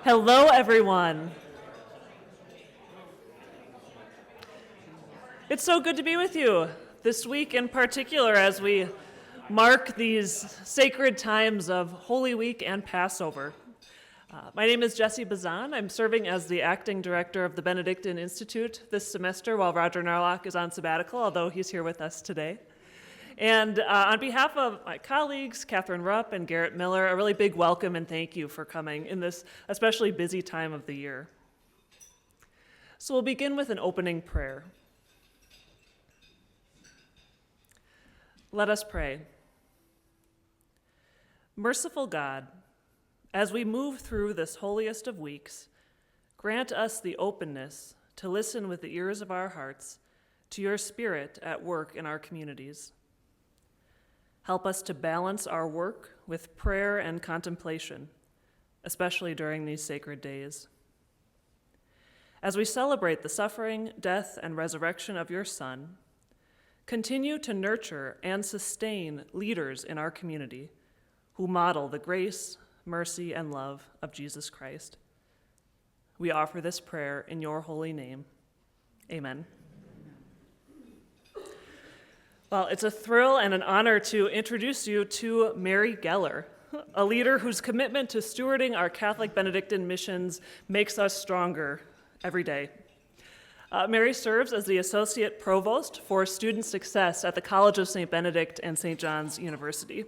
Hello, everyone. It's so good to be with you this week in particular as we mark these sacred times of Holy Week and Passover. My name is Jessie Bazan. I'm serving as the acting director of the Benedict Institute this semester while Roger Narlock is on sabbatical, although he's here with us today. And on behalf of my colleagues, Catherine Rupp and Garrett Miller, a really big welcome and thank you for coming in this especially busy time of the year. So we'll begin with an opening prayer. Let us pray. Merciful God, as we move through this holiest of weeks, grant us the openness to listen with the ears of our hearts to your Spirit at work in our communities. Help us to balance our work with prayer and contemplation, especially during these sacred days. As we celebrate the suffering, death, and resurrection of your Son, continue to nurture and sustain leaders in our community who model the grace, mercy, and love of Jesus Christ. We offer this prayer in your holy name. Amen. Well, it's a thrill and an honor to introduce you to Mary Geller, a leader whose commitment to stewarding our Catholic Benedictine missions makes us stronger every day. Mary serves as the Associate Provost for Student Success at the College of St. Benedict and St. John's University.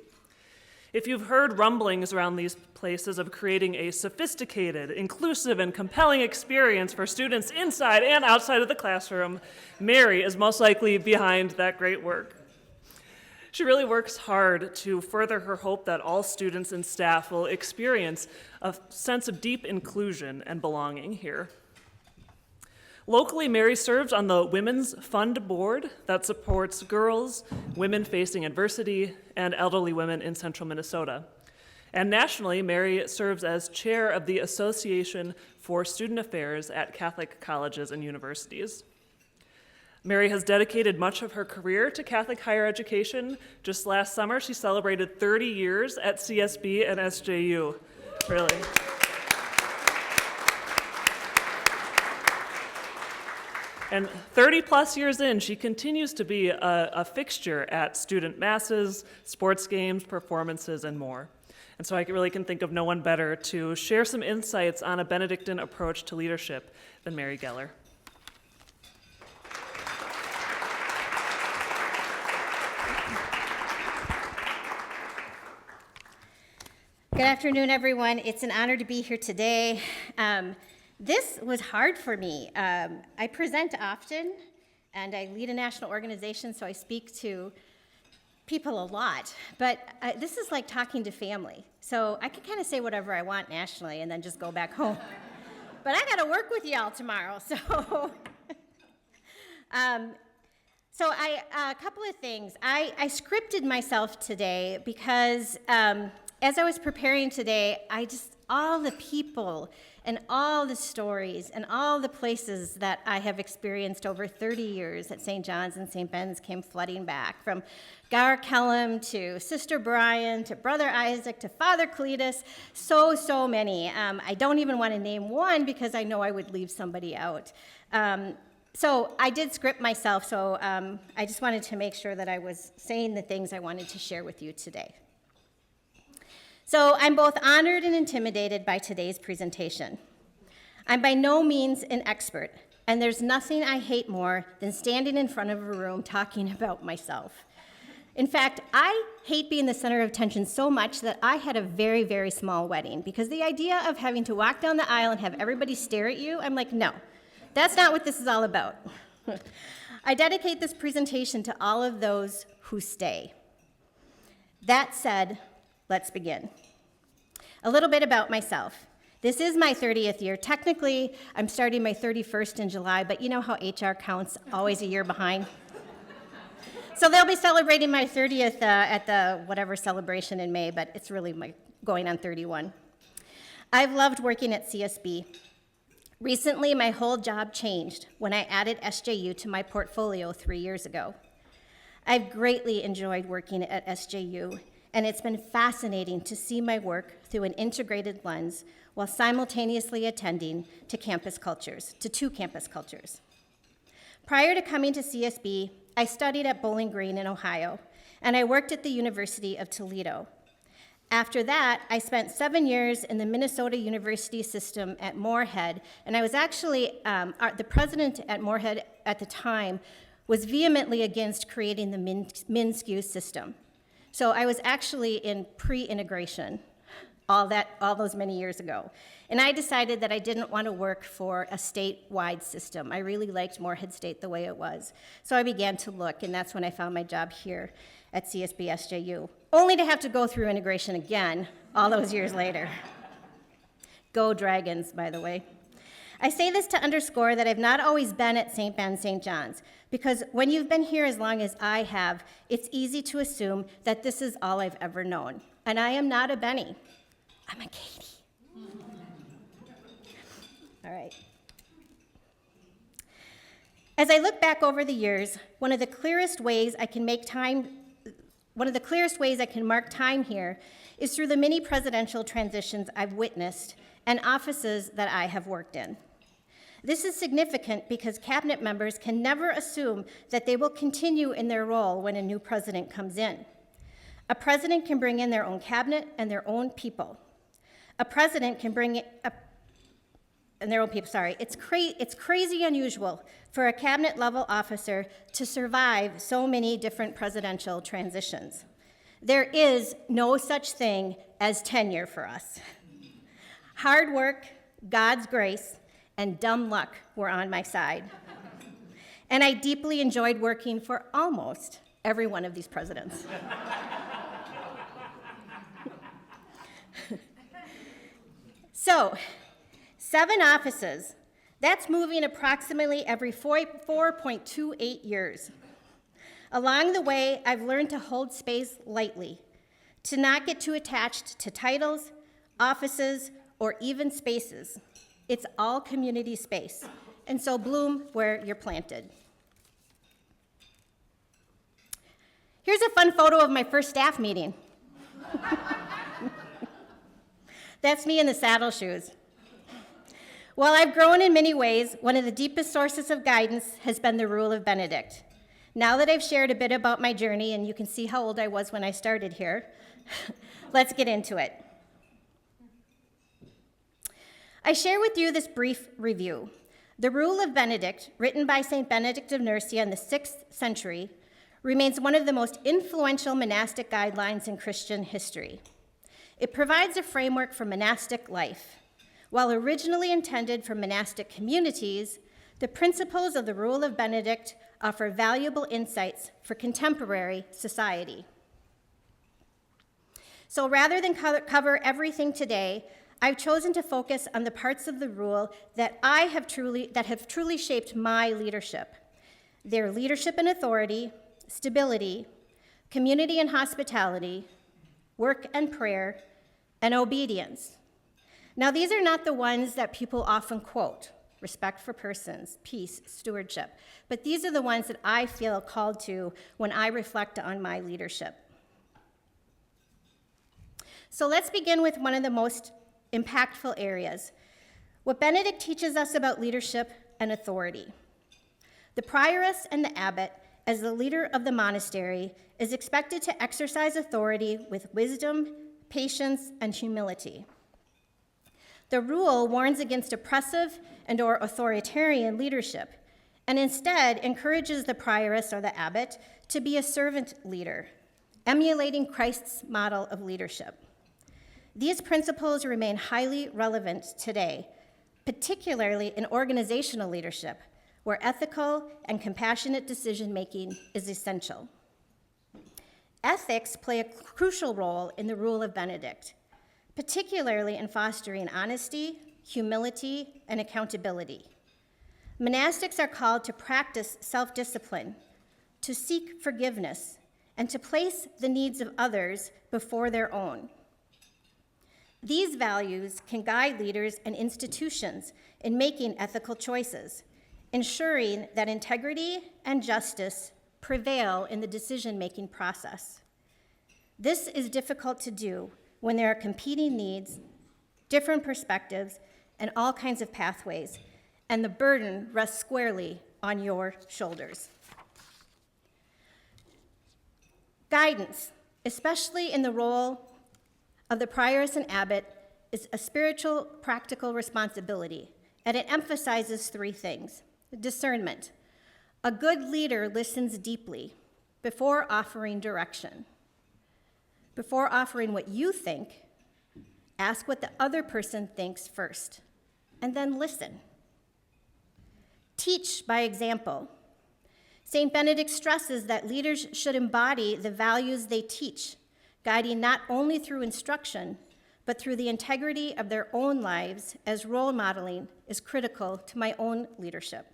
If you've heard rumblings around these places of creating a sophisticated, inclusive, and compelling experience for students inside and outside of the classroom, Mary is most likely behind that great work. She really works hard to further her hope that all students and staff will experience a sense of deep inclusion and belonging here. Locally, Mary serves on the Women's Fund Board that supports girls, women facing adversity, and elderly women in central Minnesota. And nationally, Mary serves as chair of the Association for Student Affairs at Catholic Colleges and Universities. Mary has dedicated much of her career to Catholic higher education. Just last summer, she celebrated 30 years at CSB and SJU. Really. And 30 plus years in, she continues to be a fixture at student masses, sports games, performances, and more. And so I really can think of no one better to share some insights on a Benedictine approach to leadership than Mary Geller. Good afternoon, everyone. It's an honor to be here today. This was hard for me. I present often, and I lead a national organization, so I speak to people a lot. But this is like talking to family. So I can kind of say whatever I want nationally and then just go back home. But I got to work with y'all tomorrow, so. A couple of things. I scripted myself today because as I was preparing today, all the people and all the stories and all the places that I have experienced over 30 years at St. John's and St. Ben's came flooding back, from Gar Kellum to Sister Brian to Brother Isaac to Father Cletus, so many. I don't even want to name one because I know I would leave somebody out. So I did script myself, so I just wanted to make sure that I was saying the things I wanted to share with you today. So I'm both honored and intimidated by today's presentation. I'm by no means an expert, and there's nothing I hate more than standing in front of a room talking about myself. In fact, I hate being the center of attention so much that I had a very, very small wedding, because the idea of having to walk down the aisle and have everybody stare at you, I'm like, no, that's not what this is all about. I dedicate this presentation to all of those who stay. That said, let's begin. A little bit about myself. This is my 30th year. Technically, I'm starting my 31st in July, but you know how HR counts, always a year behind. So they'll be celebrating my 30th at the whatever celebration in May, but it's really going on 31. I've loved working at CSB. Recently, my whole job changed when I added SJU to my portfolio 3 years ago. I've greatly enjoyed working at SJU, and it's been fascinating to see my work through an integrated lens while simultaneously attending to two campus cultures. Prior to coming to CSB, I studied at Bowling Green in Ohio, and I worked at the University of Toledo. After that, I spent 7 years in the Minnesota University system at Moorhead, and I was actually, the president at Moorhead at the time was vehemently against creating the MinSCU system. So I was actually in pre-integration all those many years ago. And I decided that I didn't want to work for a statewide system. I really liked Moorhead State the way it was. So I began to look, and that's when I found my job here at CSB SJU, only to have to go through integration again all those years later. Go Dragons, by the way. I say this to underscore that I've not always been at St. Ben St. John's, because when you've been here as long as I have, it's easy to assume that this is all I've ever known. And I am not a Benny. I'm a Katie. All right. As I look back over the years, one of the clearest ways I can mark time here is through the many presidential transitions I've witnessed and offices that I have worked in. This is significant because cabinet members can never assume that they will continue in their role when a new president comes in. A president can bring in their own cabinet and their own people. A president can bring and their own people, sorry. It's crazy unusual for a cabinet-level officer to survive so many different presidential transitions. There is no such thing as tenure for us. Hard work, God's grace, and dumb luck were on my side. And I deeply enjoyed working for almost every one of these presidents. So, 7 offices, that's moving approximately every 4.28 years. Along the way, I've learned to hold space lightly, to not get too attached to titles, offices, or even spaces. It's all community space, and so bloom where you're planted. Here's a fun photo of my first staff meeting. That's me in the saddle shoes. While I've grown in many ways, one of the deepest sources of guidance has been the Rule of Benedict. Now that I've shared a bit about my journey, and you can see how old I was when I started here, let's get into it. I share with you this brief review. The Rule of Benedict, written by St. Benedict of Nursia in the 6th century, remains one of the most influential monastic guidelines in Christian history. It provides a framework for monastic life. While originally intended for monastic communities, the principles of the Rule of Benedict offer valuable insights for contemporary society. So rather than cover everything today, I've chosen to focus on the parts of the rule that have truly shaped my leadership. Their leadership and authority, stability, community and hospitality, work and prayer, and obedience. Now, these are not the ones that people often quote: respect for persons, peace, stewardship. But these are the ones that I feel called to when I reflect on my leadership. So let's begin with one of the most impactful areas, what Benedict teaches us about leadership and authority. The prioress and the abbot, as the leader of the monastery, is expected to exercise authority with wisdom, patience, and humility. The rule warns against oppressive and/or authoritarian leadership, and instead encourages the prioress or the abbot to be a servant leader, emulating Christ's model of leadership. These principles remain highly relevant today, particularly in organizational leadership, where ethical and compassionate decision-making is essential. Ethics play a crucial role in the Rule of Benedict, particularly in fostering honesty, humility, and accountability. Monastics are called to practice self-discipline, to seek forgiveness, and to place the needs of others before their own. These values can guide leaders and institutions in making ethical choices, ensuring that integrity and justice prevail in the decision-making process. This is difficult to do when there are competing needs, different perspectives, and all kinds of pathways, and the burden rests squarely on your shoulders. Guidance, especially in the role of the prioress and abbot, is a spiritual, practical responsibility, and it emphasizes three things. Discernment. A good leader listens deeply before offering direction. Before offering what you think, ask what the other person thinks first, and then listen. Teach by example. St. Benedict stresses that leaders should embody the values they teach, guiding not only through instruction, but through the integrity of their own lives, as role modeling is critical to my own leadership.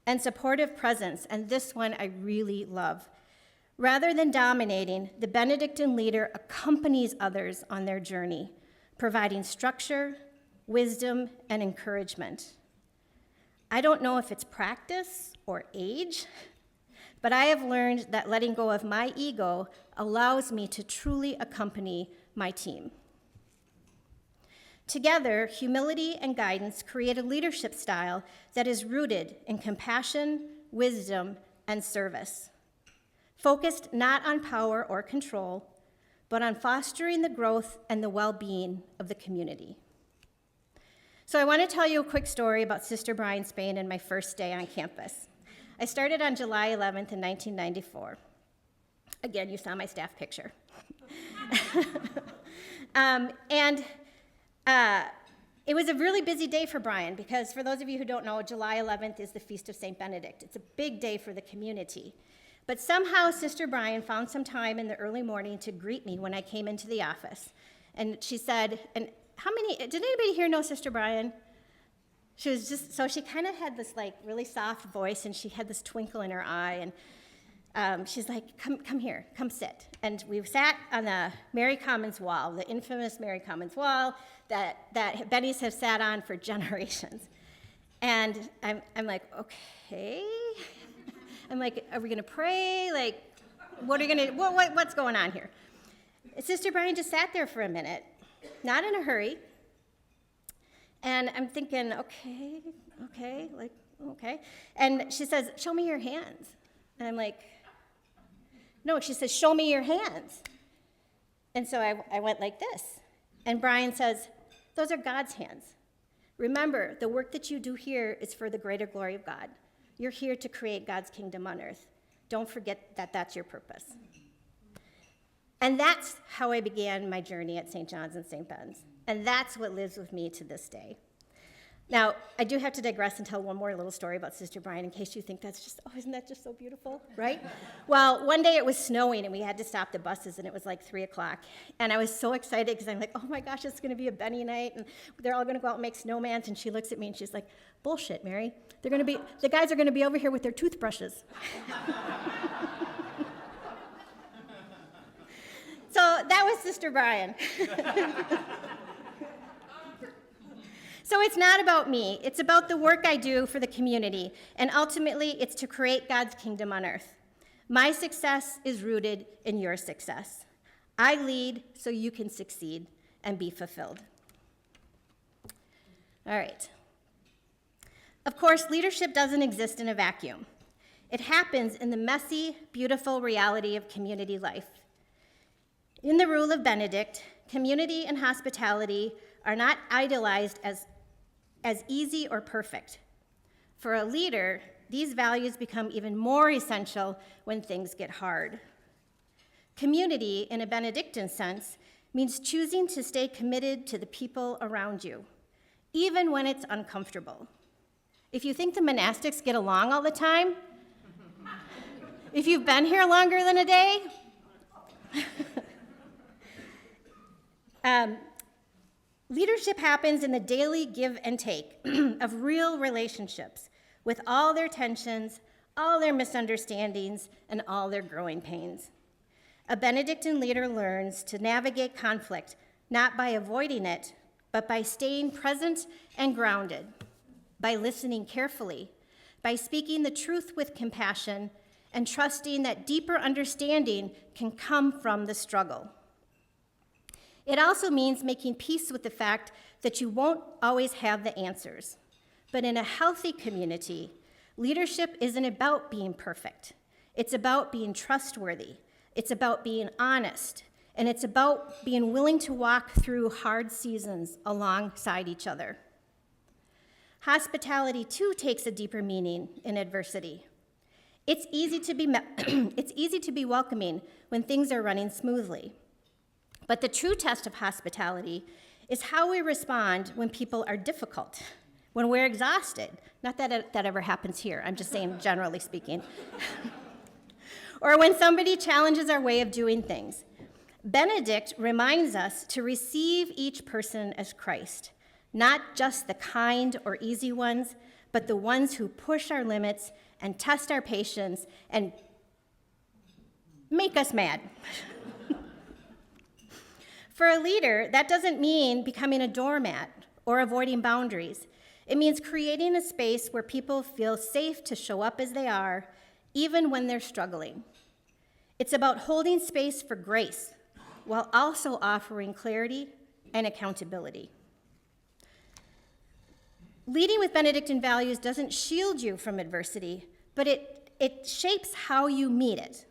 And supportive presence, and this one I really love. Rather than dominating, the Benedictine leader accompanies others on their journey, providing structure, wisdom, and encouragement. I don't know if it's practice or age, but I have learned that letting go of my ego allows me to truly accompany my team. Together, humility and guidance create a leadership style that is rooted in compassion, wisdom, and service, focused not on power or control, but on fostering the growth and the well-being of the community. So I want to tell you a quick story about Sister Brian Spain and my first day on campus. I started on July 11th in 1994. Again, you saw my staff picture. It was a really busy day for Brian because, for those of you who don't know, July 11th is the Feast of St. Benedict. It's a big day for the community. But somehow Sister Brian found some time in the early morning to greet me when I came into the office. And she said, did anybody here know Sister Brian? She was so she kind of had this like really soft voice, and she had this twinkle in her eye, and she's like, come here, come sit. And we sat on the Mary Commons wall, the infamous Mary Commons wall that Bennies have sat on for generations. And I'm like, okay. I'm like, are we gonna pray? Like, what's going on here? Sister Brian just sat there for a minute, not in a hurry. And I'm thinking, okay. And she says, show me your hands. And I'm like, no, she says, show me your hands. And so I went like this. And Brian says, those are God's hands. Remember, the work that you do here is for the greater glory of God. You're here to create God's kingdom on earth. Don't forget that that's your purpose. And that's how I began my journey at St. John's and St. Ben's. And that's what lives with me to this day. Now, I do have to digress and tell one more little story about Sister Brian in case you think that's just, isn't that just so beautiful, right? Well, one day it was snowing and we had to stop the buses and it was like 3 o'clock. And I was so excited because I'm like, oh my gosh, it's gonna be a Benny night and they're all gonna go out and make snowmans. And she looks at me and she's like, bullshit, Mary. The guys are gonna be over here with their toothbrushes. So that was Sister Brian. So it's not about me. It's about the work I do for the community, and ultimately, it's to create God's kingdom on earth. My success is rooted in your success. I lead so you can succeed and be fulfilled. All right. Of course, leadership doesn't exist in a vacuum. It happens in the messy, beautiful reality of community life. In the rule of Benedict, community and hospitality are not idealized as easy or perfect. For a leader, these values become even more essential when things get hard. Community, in a Benedictine sense, means choosing to stay committed to the people around you, even when it's uncomfortable. If you think the monastics get along all the time, if you've been here longer than a day, leadership happens in the daily give and take of real relationships with all their tensions, all their misunderstandings, and all their growing pains. A Benedictine leader learns to navigate conflict not by avoiding it, but by staying present and grounded, by listening carefully, by speaking the truth with compassion, and trusting that deeper understanding can come from the struggle. It also means making peace with the fact that you won't always have the answers. But in a healthy community, leadership isn't about being perfect. It's about being trustworthy. It's about being honest. And it's about being willing to walk through hard seasons alongside each other. Hospitality, too, takes a deeper meaning in adversity. It's easy to be welcoming when things are running smoothly. But the true test of hospitality is how we respond when people are difficult, when we're exhausted. Not that that ever happens here, I'm just saying generally speaking. Or when somebody challenges our way of doing things. Benedict reminds us to receive each person as Christ, not just the kind or easy ones, but the ones who push our limits and test our patience and make us mad. For a leader, that doesn't mean becoming a doormat or avoiding boundaries. It means creating a space where people feel safe to show up as they are, even when they're struggling. It's about holding space for grace, while also offering clarity and accountability. Leading with Benedictine values doesn't shield you from adversity, but it shapes how you meet it.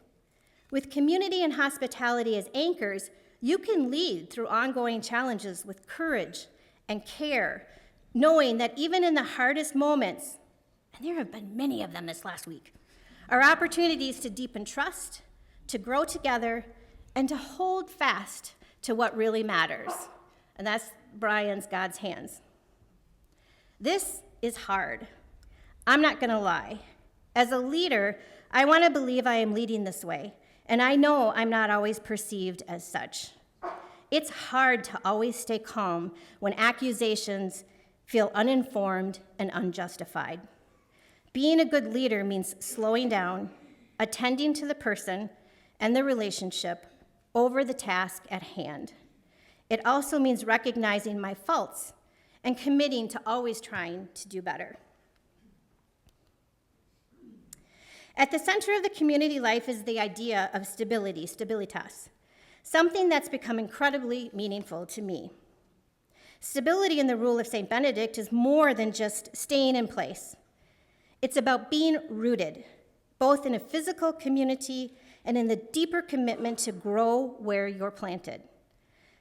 With community and hospitality as anchors, you can lead through ongoing challenges with courage and care, knowing that even in the hardest moments, and there have been many of them this last week, are opportunities to deepen trust, to grow together, and to hold fast to what really matters. And that's Brian's God's hands. This is hard. I'm not going to lie. As a leader, I want to believe I am leading this way, and I know I'm not always perceived as such. It's hard to always stay calm when accusations feel uninformed and unjustified. Being a good leader means slowing down, attending to the person and the relationship over the task at hand. It also means recognizing my faults and committing to always trying to do better. At the center of the community life is the idea of stability, stabilitas, something that's become incredibly meaningful to me. Stability in the rule of St. Benedict is more than just staying in place. It's about being rooted, both in a physical community and in the deeper commitment to grow where you're planted.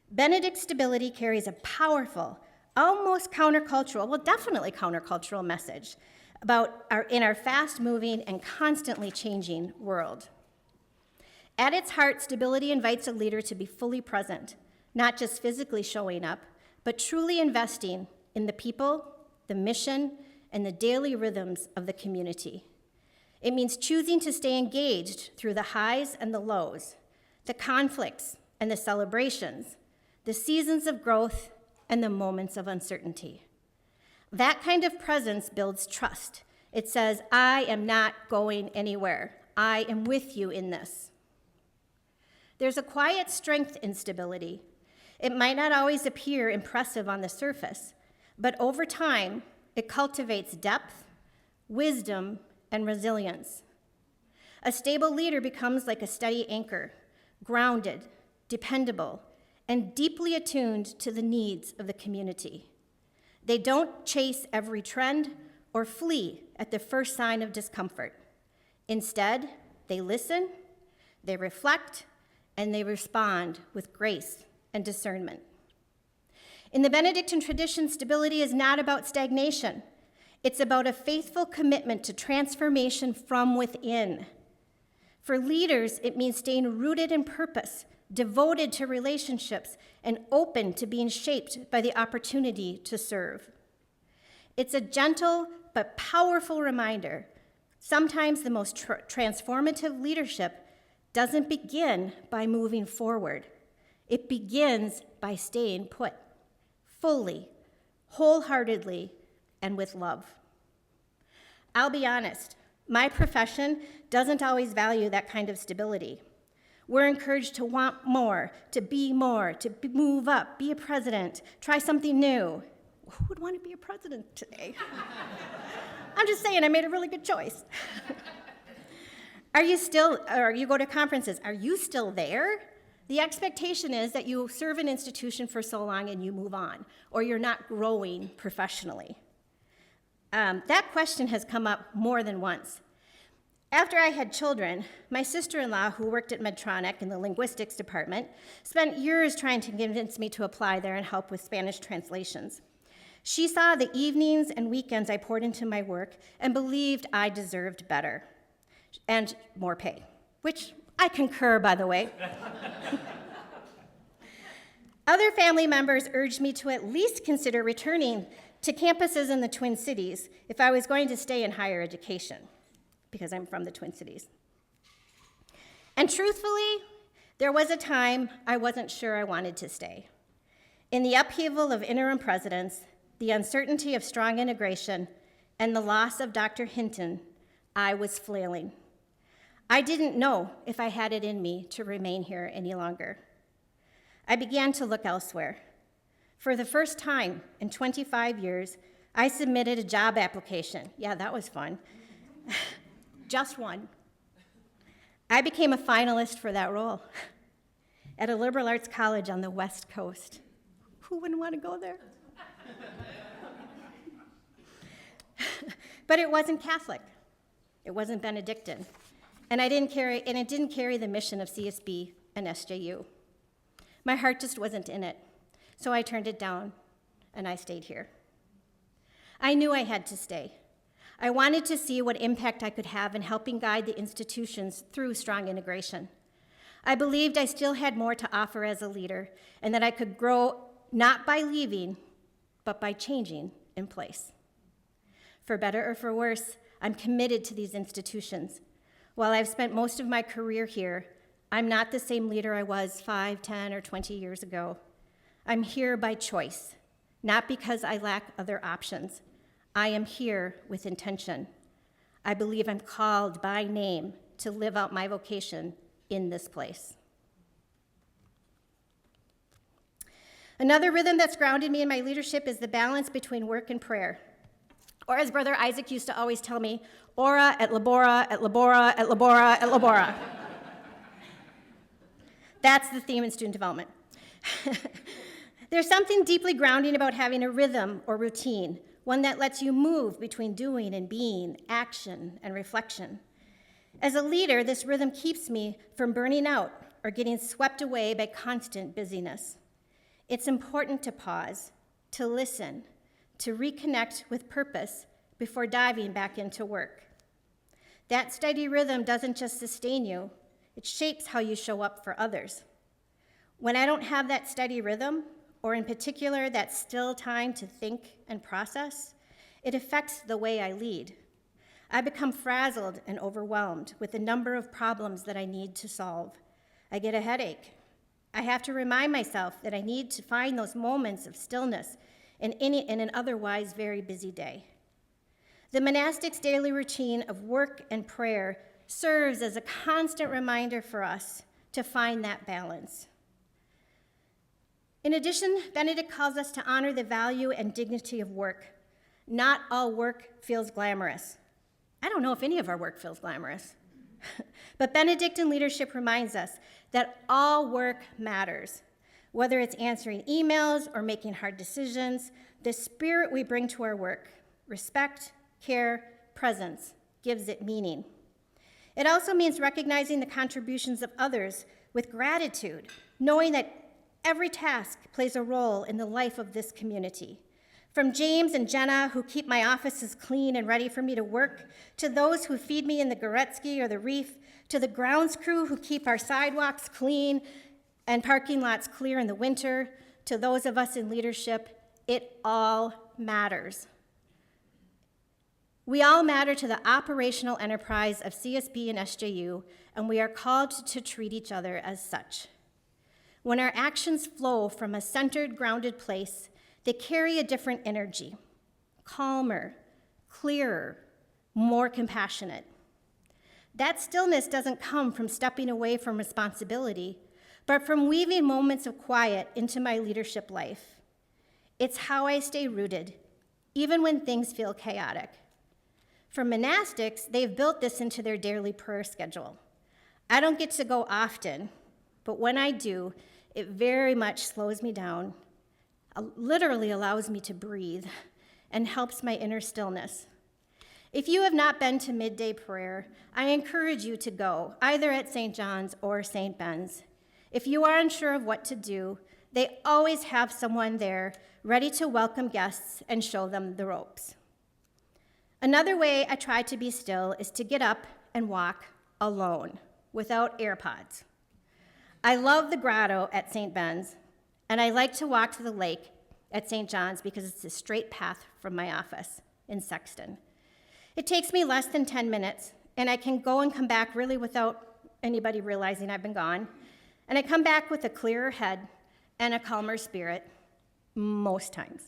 Benedict's stability carries a powerful, almost countercultural, well, definitely countercultural message in our fast-moving and constantly changing world. At its heart, stability invites a leader to be fully present, not just physically showing up, but truly investing in the people, the mission, and the daily rhythms of the community. It means choosing to stay engaged through the highs and the lows, the conflicts and the celebrations, the seasons of growth and the moments of uncertainty. That kind of presence builds trust. It says, I am not going anywhere. I am with you in this. There's a quiet strength in stability. It might not always appear impressive on the surface, but over time, it cultivates depth, wisdom, and resilience. A stable leader becomes like a steady anchor, grounded, dependable, and deeply attuned to the needs of the community. They don't chase every trend or flee at the first sign of discomfort. Instead, they listen, they reflect, and they respond with grace and discernment. In the Benedictine tradition, stability is not about stagnation. It's about a faithful commitment to transformation from within. For leaders, it means staying rooted in purpose, devoted to relationships, and open to being shaped by the opportunity to serve. It's a gentle but powerful reminder. Sometimes the most transformative leadership doesn't begin by moving forward. It begins by staying put, fully, wholeheartedly, and with love. I'll be honest, my profession doesn't always value that kind of stability. We're encouraged to want more, to move up, be a president, try something new. Who would want to be a president today? I'm just saying, I made a really good choice. Or you go to conferences, are you still there? The expectation is that you serve an institution for so long and you move on, or you're not growing professionally. That question has come up more than once. After I had children, my sister-in-law, who worked at Medtronic in the linguistics department, spent years trying to convince me to apply there and help with Spanish translations. She saw the evenings and weekends I poured into my work and believed I deserved better and more pay, which I concur, by the way. Other family members urged me to at least consider returning to campuses in the Twin Cities if I was going to stay in higher education, because I'm from the Twin Cities. And truthfully, there was a time I wasn't sure I wanted to stay. In the upheaval of interim presidents, the uncertainty of strong integration, and the loss of Dr. Hinton, I was flailing. I didn't know if I had it in me to remain here any longer. I began to look elsewhere. For the first time in 25 years, I submitted a job application. Yeah, that was fun. Just one. I became a finalist for that role at a liberal arts college on the West Coast. Who wouldn't want to go there? But it wasn't Catholic. It wasn't Benedictine. And it didn't carry the mission of CSB and SJU. My heart just wasn't in it. So I turned it down, and I stayed here. I knew I had to stay. I wanted to see what impact I could have in helping guide the institutions through strong integration. I believed I still had more to offer as a leader, and that I could grow not by leaving, but by changing in place. For better or for worse, I'm committed to these institutions. While I've spent most of my career here, I'm not the same leader I was 5, 10, or 20 years ago. I'm here by choice, not because I lack other options. I am here with intention. I believe I'm called by name to live out my vocation in this place. Another rhythm that's grounded me in my leadership is the balance between work and prayer. Or as Brother Isaac used to always tell me, ora et labora, et labora, et labora, et labora. That's the theme in student development. There's something deeply grounding about having a rhythm or routine, one that lets you move between doing and being, action and reflection. As a leader, this rhythm keeps me from burning out or getting swept away by constant busyness. It's important to pause, to listen, to reconnect with purpose before diving back into work. That steady rhythm doesn't just sustain you, it shapes how you show up for others. When I don't have that steady rhythm, or in particular, that still time to think and process, it affects the way I lead. I become frazzled and overwhelmed with the number of problems that I need to solve. I get a headache. I have to remind myself that I need to find those moments of stillness in an otherwise very busy day. The monastic's daily routine of work and prayer serves as a constant reminder for us to find that balance. In addition, Benedict calls us to honor the value and dignity of work. Not all work feels glamorous. I don't know if any of our work feels glamorous. But Benedictine leadership reminds us that all work matters. Whether it's answering emails or making hard decisions, the spirit we bring to our work, respect, care, presence, gives it meaning. It also means recognizing the contributions of others with gratitude, knowing that every task plays a role in the life of this community. From James and Jenna, who keep my offices clean and ready for me to work, to those who feed me in the Goretzky or the Reef, to the grounds crew who keep our sidewalks clean and parking lots clear in the winter, to those of us in leadership, it all matters. We all matter to the operational enterprise of CSB and SJU, and we are called to treat each other as such. When our actions flow from a centered, grounded place, they carry a different energy, calmer, clearer, more compassionate. That stillness doesn't come from stepping away from responsibility, but from weaving moments of quiet into my leadership life. It's how I stay rooted, even when things feel chaotic. For monastics, they've built this into their daily prayer schedule. I don't get to go often, but when I do, it very much slows me down, literally allows me to breathe, and helps my inner stillness. If you have not been to midday prayer, I encourage you to go, either at St. John's or St. Ben's. If you are unsure of what to do, they always have someone there ready to welcome guests and show them the ropes. Another way I try to be still is to get up and walk alone, without AirPods. I love the grotto at St. Ben's, and I like to walk to the lake at St. John's because it's a straight path from my office in Sexton. It takes me less than 10 minutes, and I can go and come back really without anybody realizing I've been gone. And I come back with a clearer head and a calmer spirit, most times.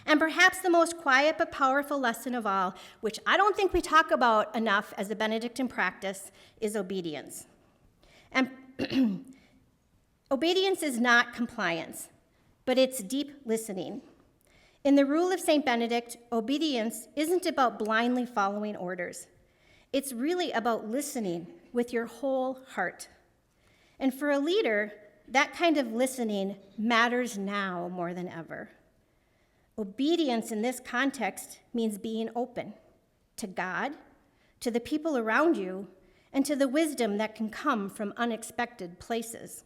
And perhaps the most quiet but powerful lesson of all, which I don't think we talk about enough as a Benedictine practice, is obedience. And obedience is not compliance, but it's deep listening. In the rule of St. Benedict, obedience isn't about blindly following orders. It's really about listening with your whole heart. And for a leader, that kind of listening matters now more than ever. Obedience in this context means being open to God, to the people around you, and to the wisdom that can come from unexpected places.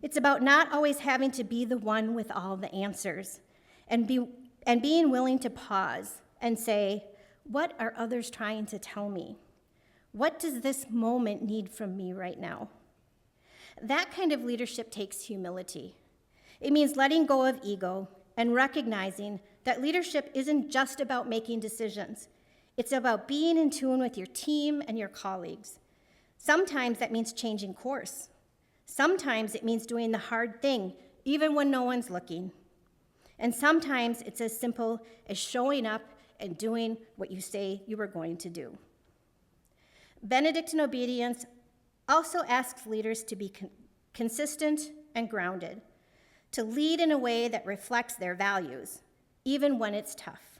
It's about not always having to be the one with all the answers, and being willing to pause and say, what are others trying to tell me? What does this moment need from me right now? That kind of leadership takes humility. It means letting go of ego and recognizing that leadership isn't just about making decisions. It's about being in tune with your team and your colleagues. Sometimes that means changing course. Sometimes it means doing the hard thing, even when no one's looking. And sometimes it's as simple as showing up and doing what you say you were going to do. Benedictine obedience also asks leaders to be consistent and grounded, to lead in a way that reflects their values, even when it's tough.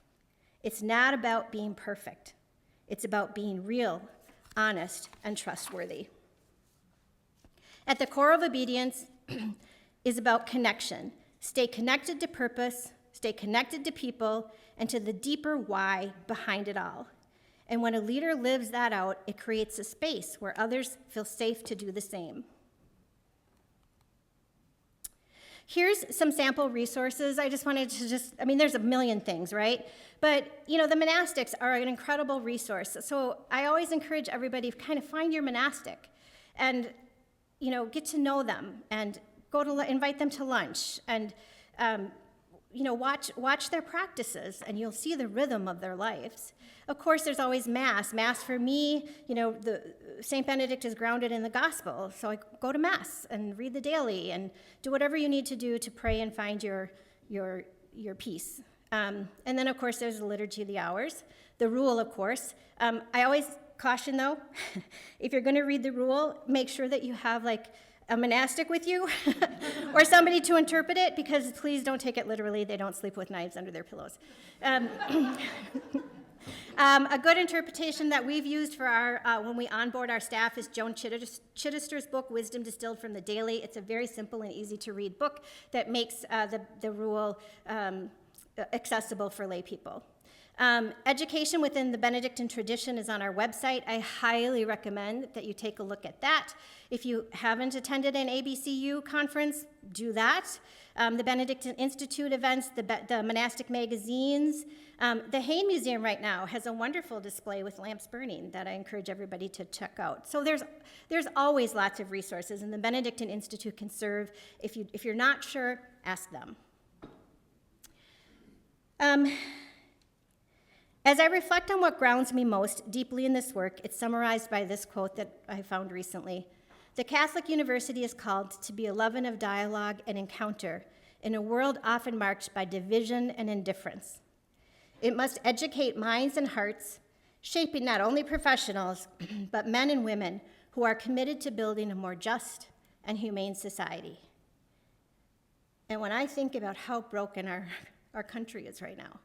It's not about being perfect. It's about being real, honest, and trustworthy. At the core of obedience is about connection. Stay connected to purpose, stay connected to people, and to the deeper why behind it all. And when a leader lives that out, it creates a space where others feel safe to do the same. Here's some sample resources. I just wanted to there's a million things, right? But, the monastics are an incredible resource. So I always encourage everybody to kind of find your monastic and, get to know them and invite them to lunch and, watch their practices, and you'll see the rhythm of their lives. Of course, there's always Mass. Mass for me, the St. Benedict is grounded in the gospel, so I go to Mass and read the daily and do whatever you need to do to pray and find your peace. And then, of course, there's the Liturgy of the Hours, the Rule, of course. I always caution, though, if you're going to read the Rule, make sure that you have, a monastic with you or somebody to interpret it, because please don't take it literally. They don't sleep with knives under their pillows. A good interpretation that we've used for our when we onboard our staff is Joan Chittister's book, Wisdom Distilled from the Daily. It's a very simple and easy to read book that makes the rule accessible for lay people. Education within the Benedictine tradition is on our website. I highly recommend that you take a look at that. If you haven't attended an ABCU conference, do that. The Benedictine Institute events, the monastic magazines. The Hain Museum right now has a wonderful display with lamps burning that I encourage everybody to check out. So there's always lots of resources, and the Benedictine Institute can serve. If you're not sure, ask them. As I reflect on what grounds me most deeply in this work, it's summarized by this quote that I found recently. The Catholic University is called to be a leaven of dialogue and encounter in a world often marked by division and indifference. It must educate minds and hearts, shaping not only professionals, but men and women who are committed to building a more just and humane society. And when I think about how broken our country is right now,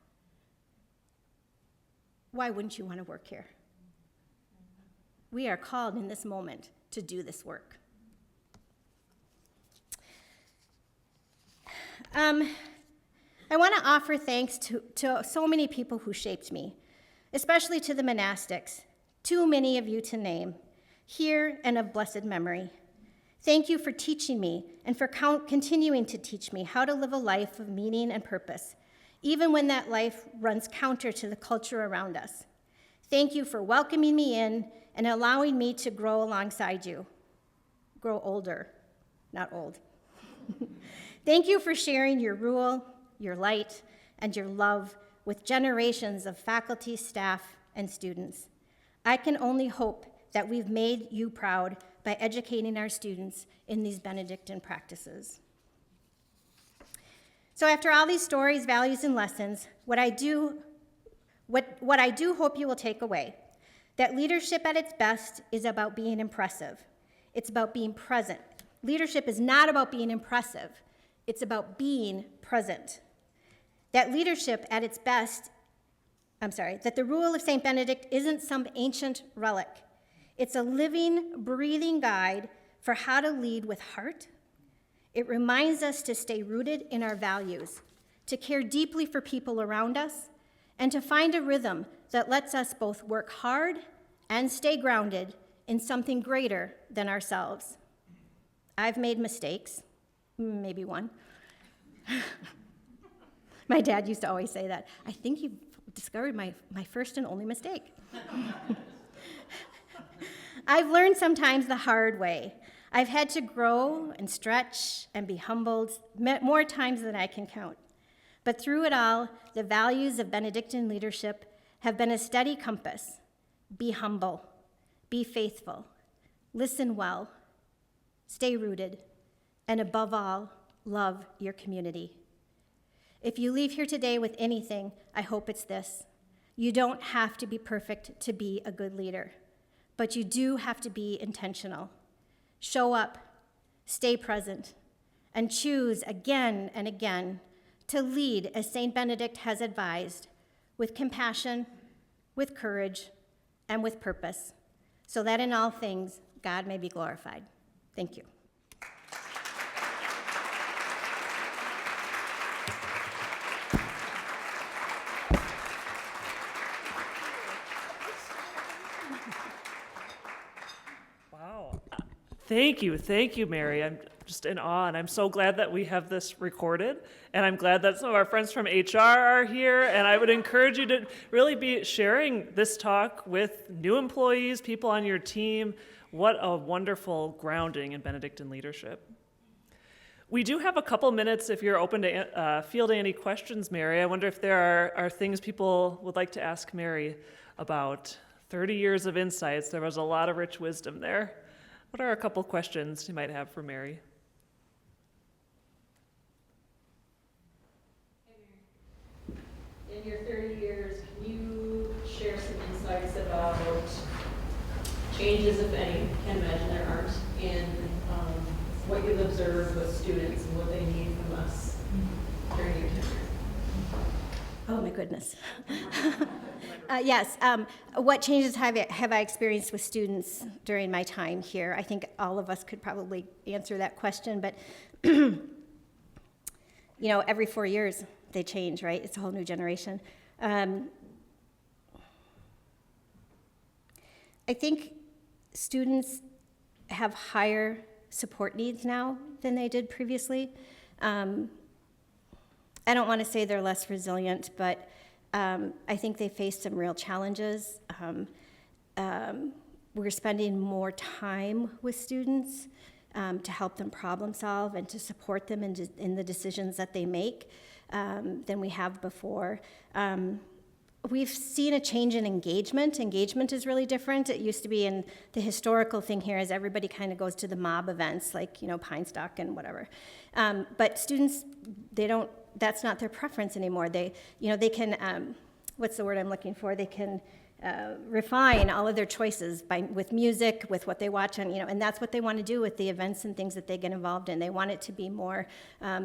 why wouldn't you want to work here? We are called in this moment to do this work. I want to offer thanks to so many people who shaped me, especially to the monastics, too many of you to name, here and of blessed memory. Thank you for teaching me and for continuing to teach me how to live a life of meaning and purpose, even when that life runs counter to the culture around us. Thank you for welcoming me in and allowing me to grow alongside you. Grow older, not old. Thank you for sharing your rule, your light, and your love with generations of faculty, staff, and students. I can only hope that we've made you proud by educating our students in these Benedictine practices. So after all these stories, values, and lessons, what I do hope you will take away, that leadership at its best is about being impressive. It's about being present. Leadership is not about being impressive. It's about being present. That leadership at its best, that the rule of St. Benedict isn't some ancient relic. It's a living, breathing guide for how to lead with heart. It reminds us to stay rooted in our values, to care deeply for people around us, and to find a rhythm that lets us both work hard and stay grounded in something greater than ourselves. I've made mistakes, maybe one. My dad used to always say that. I think you've discovered my first and only mistake. I've learned sometimes the hard way. I've had to grow and stretch and be humbled more times than I can count. But through it all, the values of Benedictine leadership have been a steady compass. Be humble, be faithful, listen well, stay rooted, and above all, love your community. If you leave here today with anything, I hope it's this. You don't have to be perfect to be a good leader, but you do have to be intentional. Show up, stay present, and choose again and again to lead as St. Benedict has advised, with compassion, with courage, and with purpose, so that in all things God may be glorified. Thank you. Wow. Thank you, Mary. I'm just in awe, and I'm so glad that we have this recorded, and I'm glad that some of our friends from HR are here, and I would encourage you to really be sharing this talk with new employees, people on your team. What a wonderful grounding in Benedictine leadership. We do have a couple minutes if you're open to fielding any questions, Mary. I wonder if there are things people would like to ask Mary about. 30 years of insights, there was a lot of rich wisdom there. What are a couple questions you might have for Mary? In your 30 years, can you share some insights about changes, if any, can imagine there aren't, in what you've observed with students and what they need from us during your tenure? Oh my goodness. Yes, what changes have I experienced with students during my time here? I think all of us could probably answer that question, but every 4 years they change, right? It's a whole new generation. I think students have higher support needs now than they did previously. I don't want to say they're less resilient, but I think they face some real challenges. We're spending more time with students to help them problem solve and to support them in the decisions that they make than we have before. We've seen a change in engagement. Engagement is really different. It used to be, in the historical thing here is everybody kind of goes to the mob events like, Pine Stock and whatever. But students, that's not their preference anymore. They can, what's the word I'm looking for? They can refine all of their choices with music, with what they watch, and that's what they want to do with the events and things that they get involved in. They want it to be more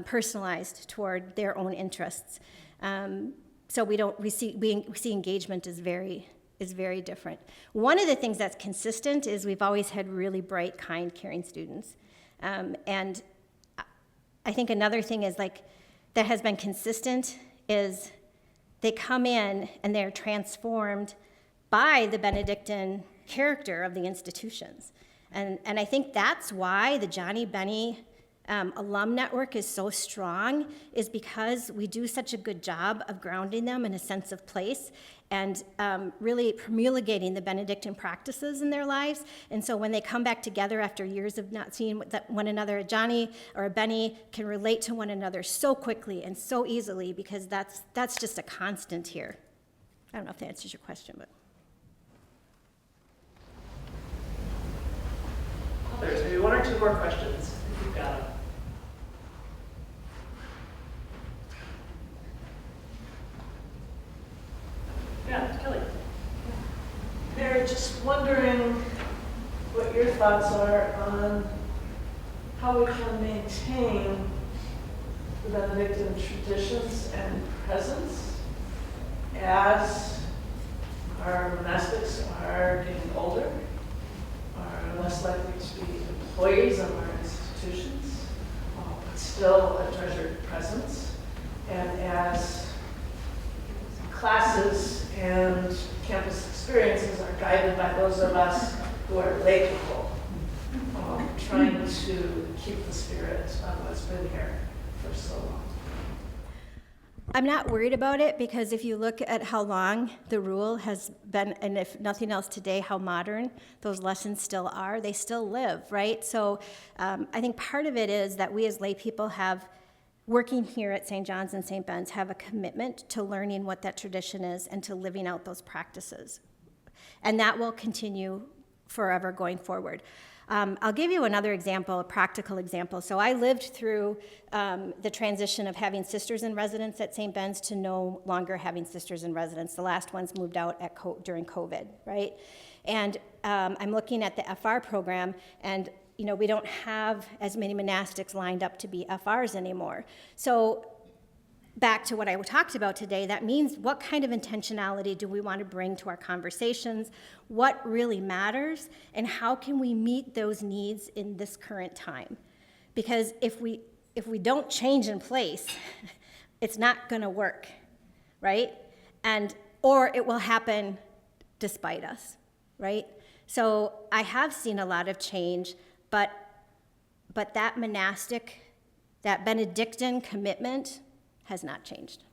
personalized toward their own interests. so we see engagement is very different. One of the things that's consistent is we've always had really bright, kind, caring students. And I think another thing is like that has been consistent is they come in and they're transformed by the Benedictine character of the institutions. And I think that's why the Johnny Benny alum network is so strong, is because we do such a good job of grounding them in a sense of place and really promulgating the Benedictine practices in their lives. And so when they come back together after years of not seeing one another, a Johnny or a Benny can relate to one another so quickly and so easily, because that's just a constant here. I don't know if that answers your question, but. There's maybe one or two more questions, if you've got them. Yeah, Kelly. Mary, just wondering what your thoughts are on how we can maintain the Benedictine traditions and presence as our monastics are getting older, are less likely to be employees of our institutions, but still a treasured presence, and as classes and campus experiences are guided by those of us who are lay people, trying to keep the spirit of what's been here for so long. I'm not worried about it, because if you look at how long the rule has been, and if nothing else today, how modern those lessons still are, they still live, right? So I think part of it is that we as lay people have, working here at St. John's and St. Ben's, have a commitment to learning what that tradition is and to living out those practices. And that will continue forever going forward. I'll give you another example, a practical example. So I lived through the transition of having sisters in residence at St. Ben's to no longer having sisters in residence. The last ones moved out during COVID, right? And I'm looking at the FR program, and we don't have as many monastics lined up to be FRs anymore. So back to what I talked about today, that means what kind of intentionality do we want to bring to our conversations, what really matters, and how can we meet those needs in this current time? Because if we don't change in place, it's not going to work, right? Or it will happen despite us, right? So I have seen a lot of change, but that monastic, that Benedictine commitment has not changed.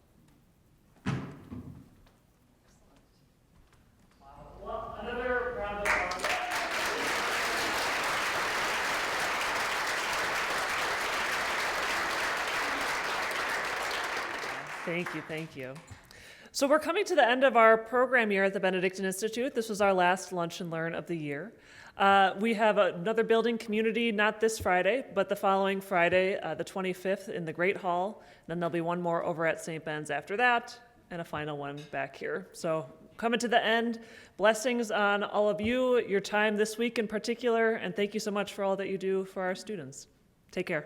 Well, another round of applause. Thank you. So we're coming to the end of our program here at the Benedictine Institute. This was our last Lunch and Learn of the year. We have another building community, not this Friday, but the following Friday, the 25th, in the Great Hall. Then there'll be one more over at St. Ben's after that, and a final one back here. So coming to the end, blessings on all of you, your time this week in particular, and thank you so much for all that you do for our students. Take care.